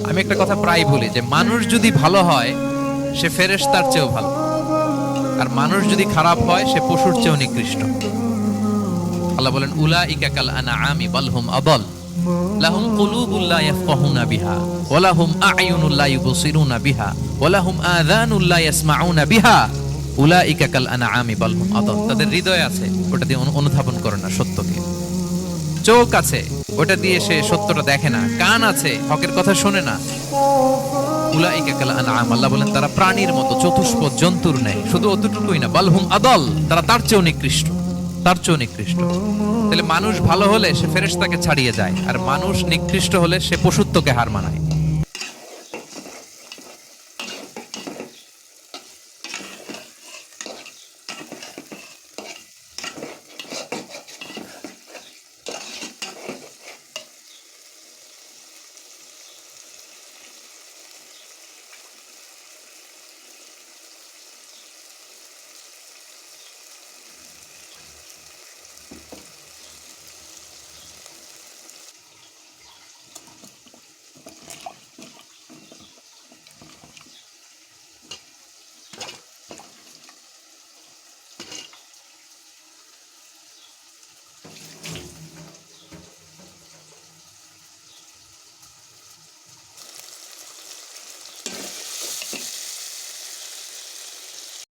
আমি একটা কথা প্রায় বলি যে মানুষ যদি ভালো হয় সে ফেরেশতার চেয়েও ভালো, আর মানুষ যদি খারাপ হয় সে পশুর চেয়েও নিকৃষ্ট। আল্লাহ বলেন উলাইকা কাল আনআমি বাল হুম আদাল লাহুম কুলুবুল লা ইয়াফকাহুনা বিহা ওয়া লাহুম আ'য়ুনুল লা ইউবসিরুনা বিহা ওয়া লাহুম আযানুল লা ইয়াসমাউনা বিহা উলাইকা কাল আনআমি বাল হুম আদাল। তাদের হৃদয় আছে, ওটা দিয়ে অনুধাবন করে না সত্যকে। চোখ আছে, ওটা দিয়ে সে সত্যটা দেখে না। কান আছে, হকের কথা শোনে না। উলাইকা কাল আনআম, আল্লাহ বলেন তারা প্রাণীর মতো, চতুষ্পদ জন্তুর ন্যায়। শুধু অতটুকুই না, বাল হুম আদাল, তারা তার চেয়েও নিকৃষ্ট, তার চেয়েও নিকৃষ্ট। তাহলে মানুষ ভালো হলে সে ফেরেশতাকে ছাড়িয়ে যায়, আর মানুষ নিকৃষ্ট হলে সে পশুত্বকে হার মানায়।